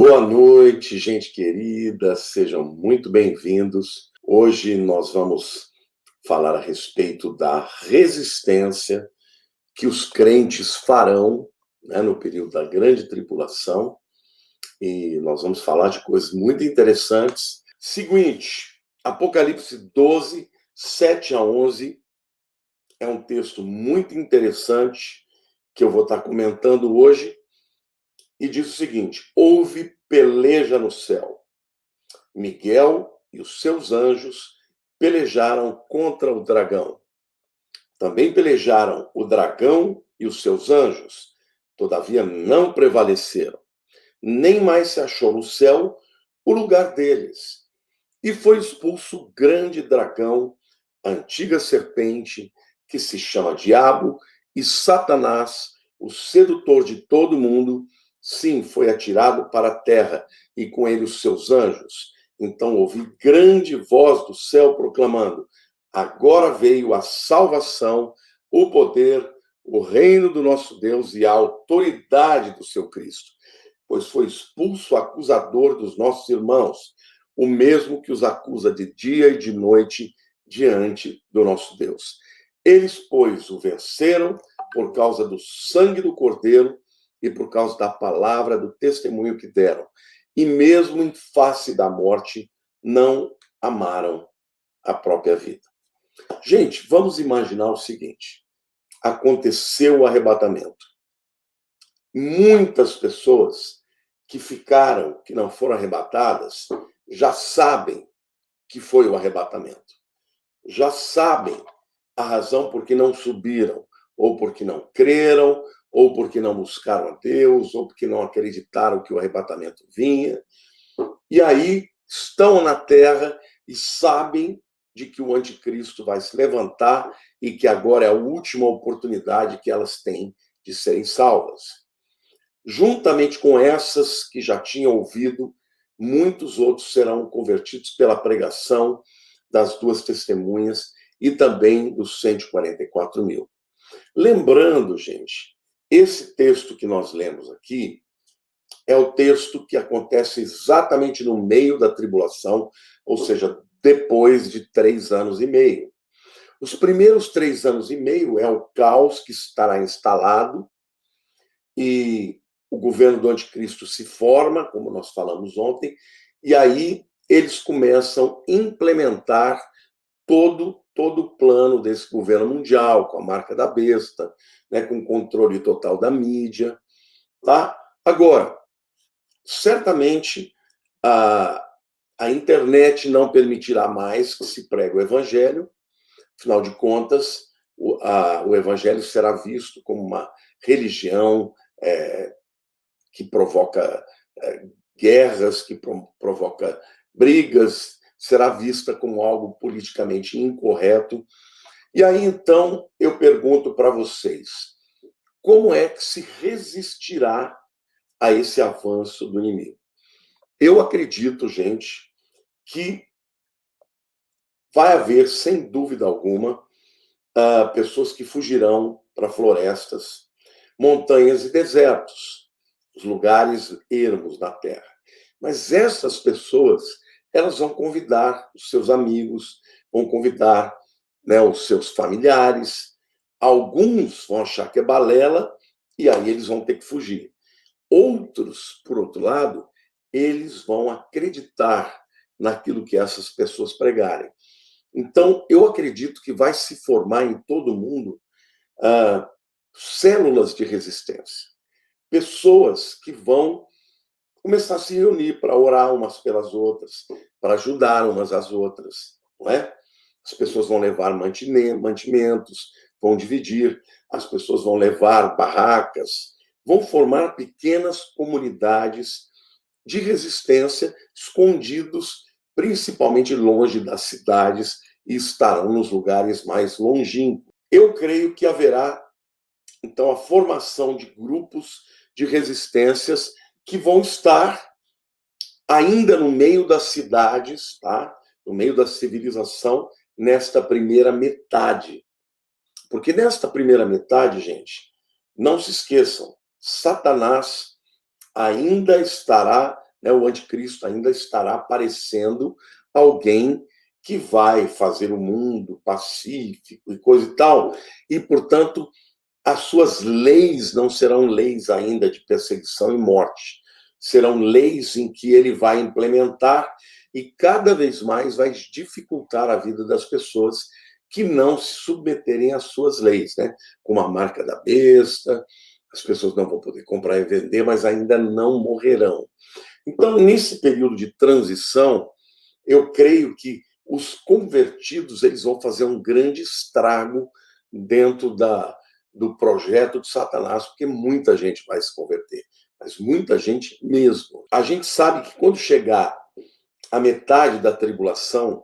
Boa noite, gente querida, sejam muito bem-vindos. Hoje nós vamos falar a respeito da resistência que os crentes farão, né, no período da grande tribulação, e nós vamos falar de coisas muito interessantes. Seguinte, Apocalipse 12, 7 a 11, é um texto muito interessante que eu vou estar comentando hoje, e diz o seguinte: houve peleja no céu. Miguel e os seus anjos pelejaram contra o dragão. Também pelejaram o dragão e os seus anjos, todavia não prevaleceram. Nem mais se achou no céu o lugar deles. E foi expulso o grande dragão, a antiga serpente, que se chama Diabo, e Satanás, o sedutor de todo mundo, sim, foi atirado para a terra, e com ele os seus anjos. Então ouvi grande voz do céu proclamando: agora veio a salvação, o poder, o reino do nosso Deus e a autoridade do seu Cristo. Pois foi expulso o acusador dos nossos irmãos, o mesmo que os acusa de dia e de noite diante do nosso Deus. Eles, pois, o venceram por causa do sangue do Cordeiro e por causa da palavra do testemunho que deram. E mesmo em face da morte, não amaram a própria vida. Gente, vamos imaginar o seguinte: aconteceu o arrebatamento. Muitas pessoas que não foram arrebatadas, já sabem que foi o arrebatamento. Já sabem a razão por que não subiram, ou porque não creram, ou porque não buscaram a Deus, ou porque não acreditaram que o arrebatamento vinha. E aí estão na terra e sabem de que o anticristo vai se levantar e que agora é a última oportunidade que elas têm de serem salvas. Juntamente com essas que já tinham ouvido, muitos outros serão convertidos pela pregação das duas testemunhas e também dos 144 mil. Lembrando, gente, esse texto que nós lemos aqui é o texto que acontece exatamente no meio da tribulação, ou seja, depois de 3 anos e meio. Os primeiros 3 anos e meio é o caos que estará instalado e o governo do anticristo se forma, como nós falamos ontem, e aí eles começam a implementar todo o plano desse governo mundial, com a marca da besta, né, com o controle total da mídia. Tá? Agora, certamente a internet não permitirá mais que se pregue o evangelho, afinal de contas, o evangelho será visto como uma religião que provoca guerras, que provoca brigas, será vista como algo politicamente incorreto. E aí, então, eu pergunto para vocês, como é que se resistirá a esse avanço do inimigo? Eu acredito, gente, que vai haver, sem dúvida alguma, pessoas que fugirão para florestas, montanhas e desertos, os lugares ermos da terra. Mas essas pessoas, elas vão convidar os seus amigos, vão convidar, né, os seus familiares. Alguns vão achar que é balela e aí eles vão ter que fugir. Outros, por outro lado, eles vão acreditar naquilo que essas pessoas pregarem. Então, eu acredito que vai se formar em todo mundo células de resistência. Pessoas que vão começar a se reunir para orar umas pelas outras, para ajudar umas às outras, não é? As pessoas vão levar mantimentos, vão dividir, as pessoas vão levar barracas, vão formar pequenas comunidades de resistência, escondidos principalmente longe das cidades e estarão nos lugares mais longínquos. Eu creio que haverá, então, a formação de grupos de resistências que vão estar ainda no meio das cidades, tá? No meio da civilização, nesta primeira metade. Porque nesta primeira metade, gente, não se esqueçam, Satanás ainda estará né? O anticristo ainda estará aparecendo alguém que vai fazer o mundo pacífico e coisa e tal, e, portanto, as suas leis não serão leis ainda de perseguição e morte, serão leis em que ele vai implementar e cada vez mais vai dificultar a vida das pessoas que não se submeterem às suas leis, né? Como a marca da besta, as pessoas não vão poder comprar e vender, mas ainda não morrerão. Então, nesse período de transição, eu creio que os convertidos eles vão fazer um grande estrago dentro do projeto de Satanás, porque muita gente vai se converter, mas muita gente mesmo. A gente sabe que quando chegar a metade da tribulação,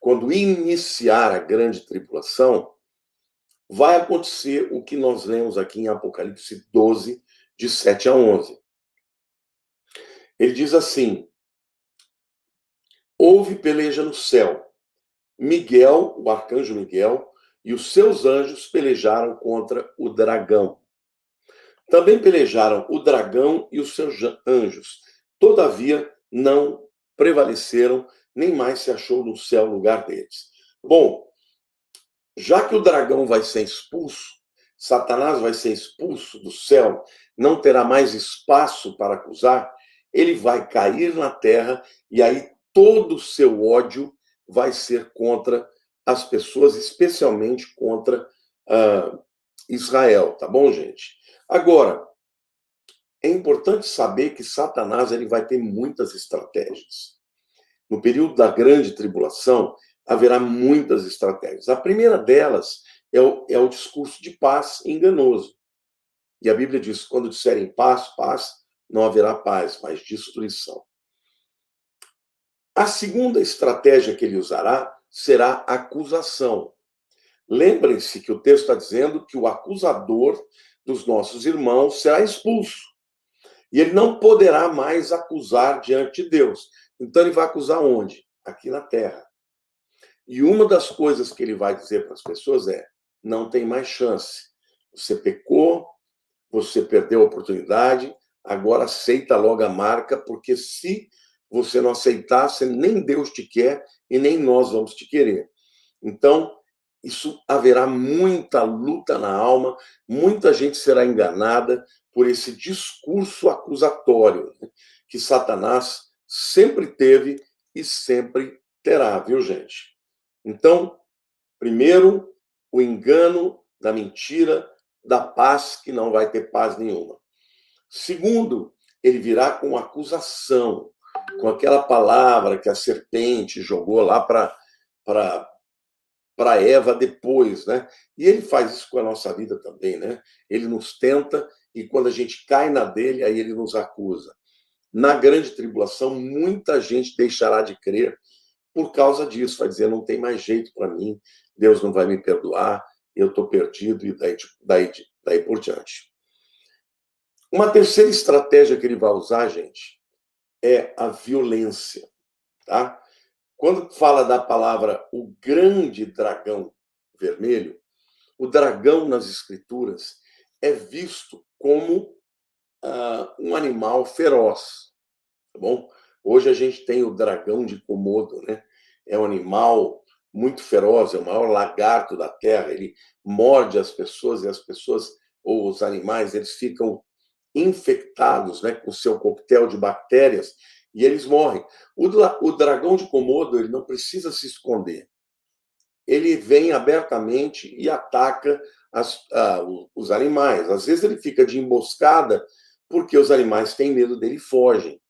quando iniciar a grande tribulação, vai acontecer o que nós lemos aqui em Apocalipse 12, de 7 a 11. Ele diz assim: houve peleja no céu. Miguel, o arcanjo Miguel, e os seus anjos pelejaram contra o dragão. Também pelejaram o dragão e os seus anjos. Todavia, não prevaleceram, nem mais se achou no céu lugar deles. Bom, já que o dragão vai ser expulso, Satanás vai ser expulso do céu, não terá mais espaço para acusar, ele vai cair na terra e aí todo o seu ódio vai ser contra as pessoas, especialmente contra Israel, tá bom, gente? Agora, é importante saber que Satanás ele vai ter muitas estratégias. No período da grande tribulação, haverá muitas estratégias. A primeira delas é o discurso de paz enganoso. E a Bíblia diz: quando disserem paz, paz, não haverá paz, mas destruição. A segunda estratégia que ele usará será a acusação. Lembrem-se que o texto está dizendo que o acusador dos nossos irmãos será expulso. E ele não poderá mais acusar diante de Deus. Então ele vai acusar onde? Aqui na terra. E uma das coisas que ele vai dizer para as pessoas é: não tem mais chance. Você pecou, você perdeu a oportunidade, agora aceita logo a marca, porque se você não aceitar, nem Deus te quer e nem nós vamos te querer. Então, isso haverá muita luta na alma, muita gente será enganada por esse discurso acusatório, né, que Satanás sempre teve e sempre terá, viu, gente? Então, primeiro, o engano da mentira, da paz, que não vai ter paz nenhuma. Segundo, ele virá com acusação, com aquela palavra que a serpente jogou lá para Eva depois, né? E ele faz isso com a nossa vida também, né? Ele nos tenta e quando a gente cai na dele, aí ele nos acusa. Na grande tribulação, muita gente deixará de crer por causa disso, vai dizer: não tem mais jeito para mim, Deus não vai me perdoar, eu estou perdido, e daí por diante. Uma terceira estratégia que ele vai usar, gente, é a violência, tá? Quando fala da palavra o grande dragão vermelho, o dragão nas escrituras é visto como um animal feroz, tá bom? Hoje a gente tem o dragão de Komodo, né? É um animal muito feroz, é o maior lagarto da Terra, ele morde as pessoas e as pessoas, ou os animais, eles ficam infectados, né, com seu coquetel de bactérias e eles morrem. O dragão de Komodo, ele não precisa se esconder. Ele vem abertamente e ataca os animais. Às vezes ele fica de emboscada porque os animais têm medo dele e fogem.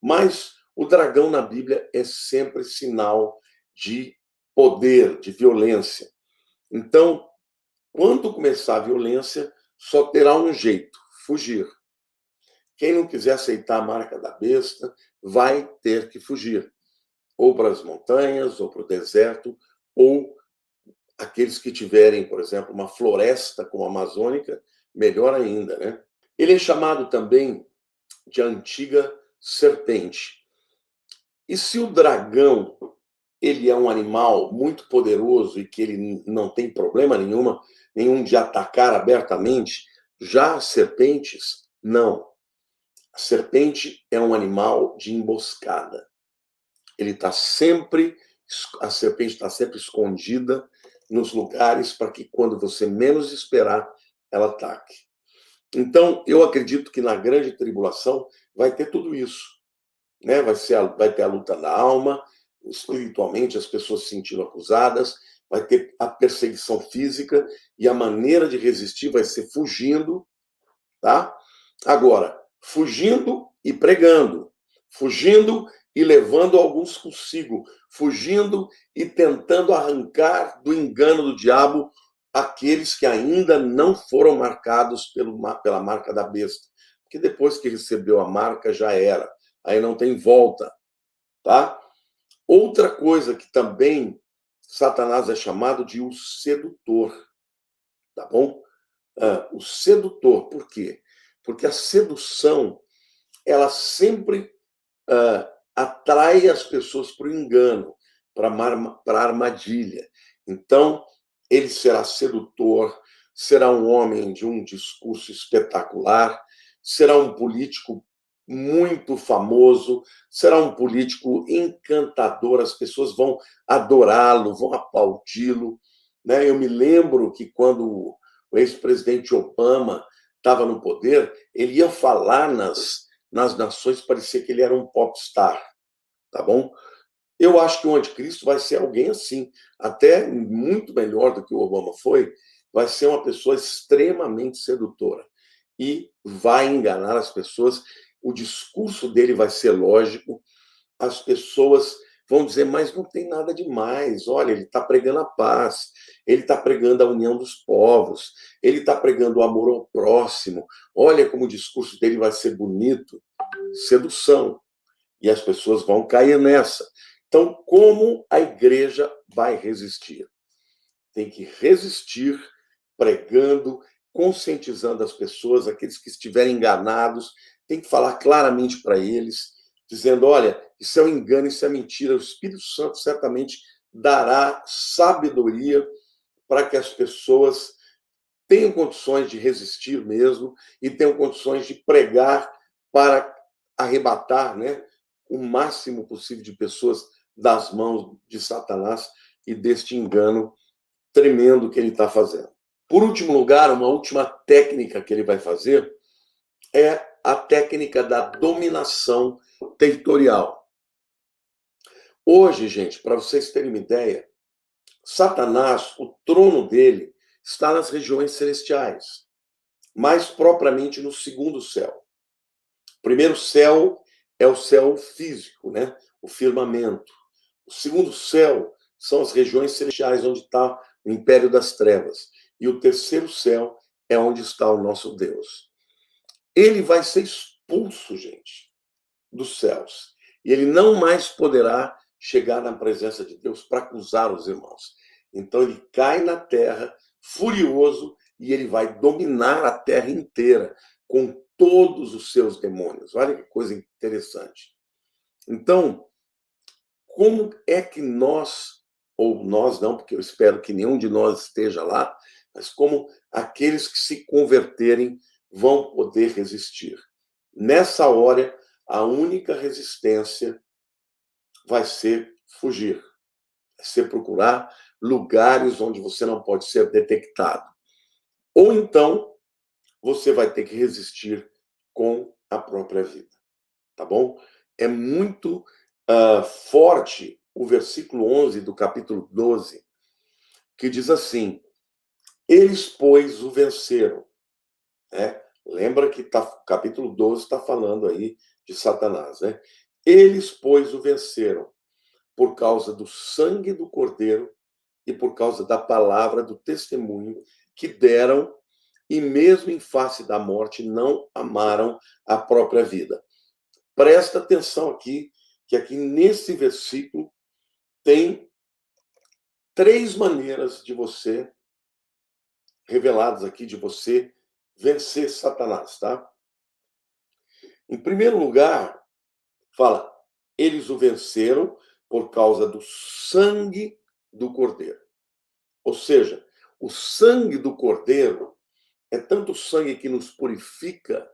Mas o dragão na Bíblia é sempre sinal de poder, de violência. Então, quando começar a violência, só terá um jeito: fugir. Quem não quiser aceitar a marca da besta vai ter que fugir, ou para as montanhas, ou para o deserto, ou aqueles que tiverem, por exemplo, uma floresta como a amazônica, melhor ainda, né? Ele é chamado também de antiga serpente. E se o dragão ele é um animal muito poderoso e que ele não tem problema nenhum de atacar abertamente, já as serpentes, não. A serpente é um animal de emboscada. Ele está sempre, a serpente está sempre escondida nos lugares para que quando você menos esperar, ela ataque. Então, eu acredito que na grande tribulação vai ter tudo isso, né? Vai ter a luta da alma, espiritualmente as pessoas se sentindo acusadas, vai ter a perseguição física e a maneira de resistir vai ser fugindo, tá? Agora, fugindo e pregando, fugindo e levando alguns consigo, fugindo e tentando arrancar do engano do diabo aqueles que ainda não foram marcados pela marca da besta. Porque depois que recebeu a marca, já era. Aí não tem volta, tá? Outra coisa que também Satanás é chamado de o sedutor, tá bom? O sedutor, por quê? Porque a sedução, ela sempre atrai as pessoas para o engano, para a armadilha. Então, ele será sedutor, será um homem de um discurso espetacular, será um político muito famoso, será um político encantador, as pessoas vão adorá-lo, vão aplaudi-lo. Né? Eu me lembro que quando o ex-presidente Obama estava no poder, ele ia falar nas nações, parecia que ele era um popstar, tá bom? Eu acho que o anticristo vai ser alguém assim, até muito melhor do que o Obama foi, vai ser uma pessoa extremamente sedutora e vai enganar as pessoas. O discurso dele vai ser lógico, as pessoas vão dizer, mas não tem nada demais. Olha, ele está pregando a paz, ele está pregando a união dos povos, ele está pregando o amor ao próximo. Olha como o discurso dele vai ser bonito. Sedução. E as pessoas vão cair nessa. Então, como a igreja vai resistir? Tem que resistir pregando, conscientizando as pessoas, aqueles que estiverem enganados, tem que falar claramente para eles, dizendo, olha, isso é um engano, isso é mentira. O Espírito Santo certamente dará sabedoria para que as pessoas tenham condições de resistir mesmo e tenham condições de pregar para arrebatar, né, o máximo possível de pessoas das mãos de Satanás e deste engano tremendo que ele está fazendo. Por último lugar, uma última técnica que ele vai fazer é a técnica da dominação territorial. Hoje, gente, para vocês terem uma ideia, Satanás, o trono dele está nas regiões celestiais, mais propriamente no segundo céu. O primeiro céu é o céu físico, né? O firmamento. O segundo céu são as regiões celestiais, onde está o império das trevas. E o terceiro céu é onde está o nosso Deus. Ele vai ser expulso, gente, dos céus. E ele não mais poderá chegar na presença de Deus para acusar os irmãos. Então ele cai na terra, furioso, e ele vai dominar a terra inteira com todos os seus demônios. Olha que coisa interessante. Então, como é que nós, ou nós não, porque eu espero que nenhum de nós esteja lá, mas como aqueles que se converterem vão poder resistir? Nessa hora, a única resistência vai ser fugir, vai ser procurar lugares onde você não pode ser detectado. Ou então, você vai ter que resistir com a própria vida, tá bom? É muito forte o versículo 11 do capítulo 12, que diz assim, eles, pois, o venceram. Né? Lembra que o capítulo 12 está falando aí de Satanás, né? Eles, pois, o venceram por causa do sangue do Cordeiro e por causa da palavra do testemunho que deram, e mesmo em face da morte não amaram a própria vida. Presta atenção aqui, que aqui nesse versículo tem 3 maneiras de você, reveladas aqui, de você vencer Satanás, tá? Em primeiro lugar, fala, eles o venceram por causa do sangue do Cordeiro. Ou seja, o sangue do Cordeiro é tanto sangue que nos purifica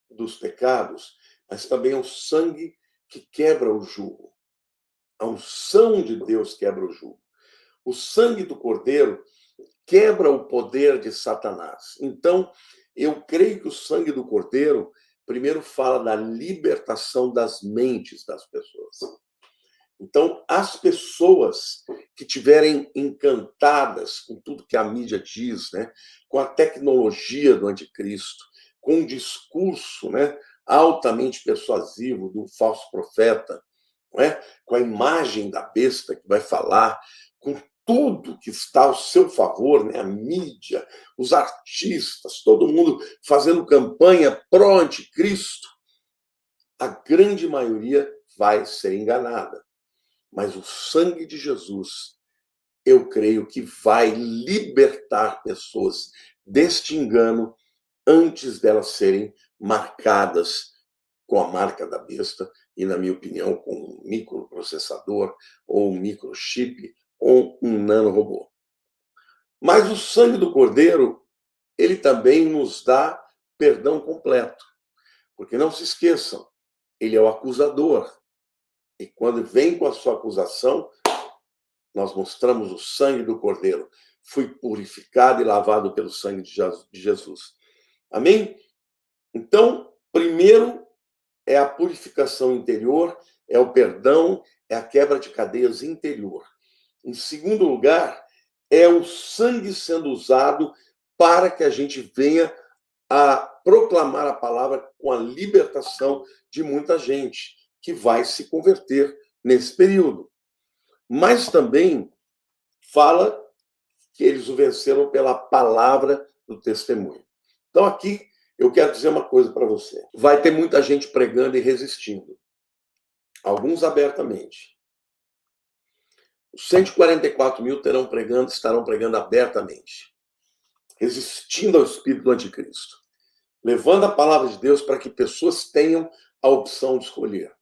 dos pecados, mas também é o sangue que quebra o jugo. A unção de Deus quebra o jugo. O sangue do Cordeiro quebra o poder de Satanás. Então, eu creio que o sangue do Cordeiro primeiro fala da libertação das mentes das pessoas. Então, as pessoas que tiverem encantadas com tudo que a mídia diz, né, com a tecnologia do anticristo, com o discurso, né, altamente persuasivo do falso profeta, não é? Com a imagem da besta que vai falar, com tudo que está ao seu favor, né, a mídia, os artistas, todo mundo fazendo campanha pró-anticristo, a grande maioria vai ser enganada. Mas o sangue de Jesus, eu creio que vai libertar pessoas deste engano antes delas serem marcadas com a marca da besta e, na minha opinião, com um microprocessador ou um microchip ou um nanorobô. Mas o sangue do Cordeiro, ele também nos dá perdão completo. Porque não se esqueçam, ele é o acusador. E quando vem com a sua acusação, nós mostramos o sangue do Cordeiro. Fui purificado e lavado pelo sangue de Jesus. Amém? Então, primeiro é a purificação interior, é o perdão, é a quebra de cadeias interior. Em segundo lugar, é o sangue sendo usado para que a gente venha a proclamar a palavra com a libertação de muita gente que vai se converter nesse período. Mas também fala que eles o venceram pela palavra do testemunho. Então aqui eu quero dizer uma coisa para você. Vai ter muita gente pregando e resistindo. Alguns abertamente. Os 144 mil estarão pregando abertamente, resistindo ao espírito do anticristo, levando a palavra de Deus para que pessoas tenham a opção de escolher.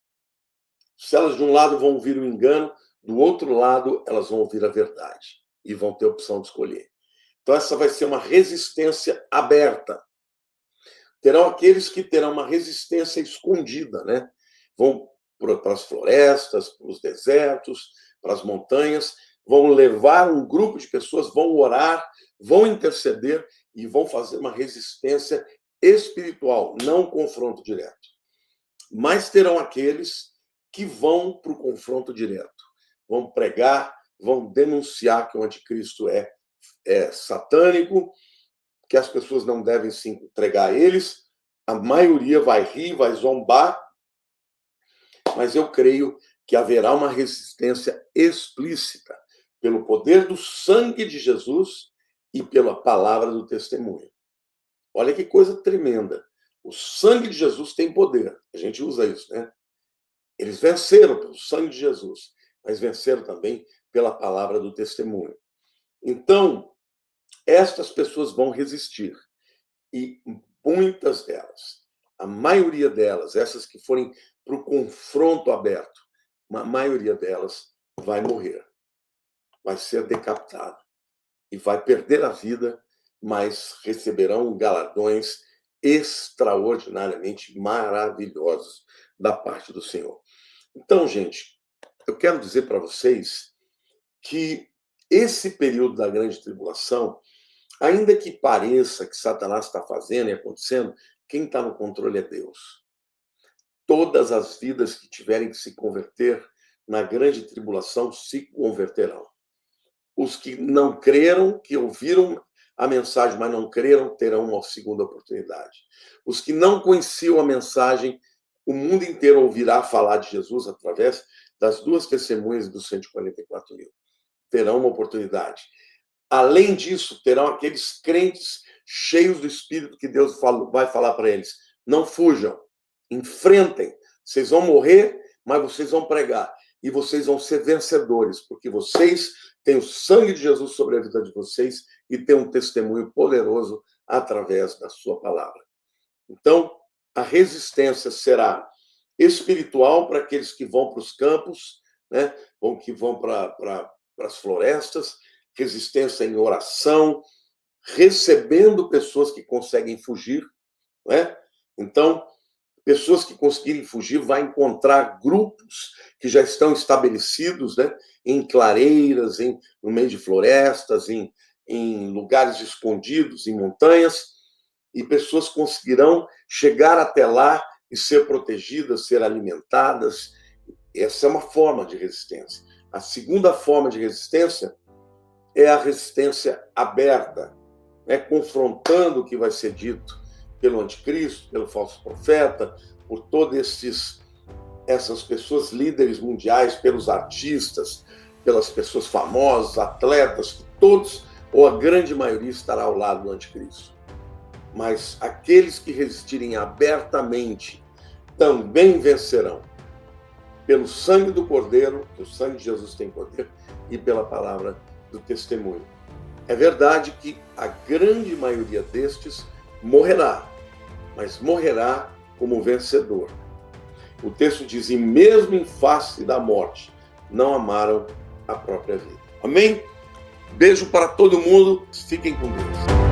Se elas de um lado vão ouvir o engano, do outro lado elas vão ouvir a verdade e vão ter a opção de escolher. Então essa vai ser uma resistência aberta. Terão aqueles que terão uma resistência escondida, né? Vão para as florestas, para os desertos, para as montanhas, vão levar um grupo de pessoas, vão orar, vão interceder e vão fazer uma resistência espiritual, não um confronto direto. Mas terão aqueles que vão para o confronto direto, vão pregar, vão denunciar que o anticristo é satânico, que as pessoas não devem se entregar a eles, a maioria vai rir, vai zombar, mas eu creio que haverá uma resistência explícita pelo poder do sangue de Jesus e pela palavra do testemunho. Olha que coisa tremenda. O sangue de Jesus tem poder. A gente usa isso, né? Eles venceram pelo sangue de Jesus, mas venceram também pela palavra do testemunho. Então, estas pessoas vão resistir. E muitas delas, a maioria delas, essas que forem para o confronto aberto, a maioria delas vai morrer, vai ser decapitada e vai perder a vida, mas receberão galardões extraordinariamente maravilhosos da parte do Senhor. Então, gente, eu quero dizer para vocês que esse período da grande tribulação, ainda que pareça que Satanás está fazendo e acontecendo, quem está no controle é Deus. Todas as vidas que tiverem que se converter na grande tribulação se converterão. Os que não creram, que ouviram a mensagem, mas não creram, terão uma segunda oportunidade. Os que não conheciam a mensagem, o mundo inteiro ouvirá falar de Jesus através das duas testemunhas dos 144 mil. Terão uma oportunidade. Além disso, terão aqueles crentes cheios do Espírito que Deus vai falar para eles. Não fujam, enfrentem. Vocês vão morrer, mas vocês vão pregar. E vocês vão ser vencedores, porque vocês têm o sangue de Jesus sobre a vida de vocês e têm um testemunho poderoso através da sua palavra. Então, a resistência será espiritual para aqueles que vão para os campos, né? Que vão para as florestas, resistência em oração, recebendo pessoas que conseguem fugir, né? Então, pessoas que conseguirem fugir vão encontrar grupos que já estão estabelecidos, né, em clareiras, no meio de florestas, em lugares escondidos, em montanhas, e pessoas conseguirão chegar até lá e ser protegidas, ser alimentadas. Essa é uma forma de resistência. A segunda forma de resistência é a resistência aberta, né, confrontando o que vai ser dito pelo anticristo, pelo falso profeta, por todas essas pessoas líderes mundiais, pelos artistas, pelas pessoas famosas, atletas, que todos, ou a grande maioria, estará ao lado do anticristo. Mas aqueles que resistirem abertamente também vencerão, pelo sangue do Cordeiro, que o sangue de Jesus tem poder, e pela palavra do testemunho. É verdade que a grande maioria destes morrerá, mas morrerá como vencedor. O texto diz, e mesmo em face da morte, não amaram a própria vida. Amém? Beijo para todo mundo, fiquem com Deus.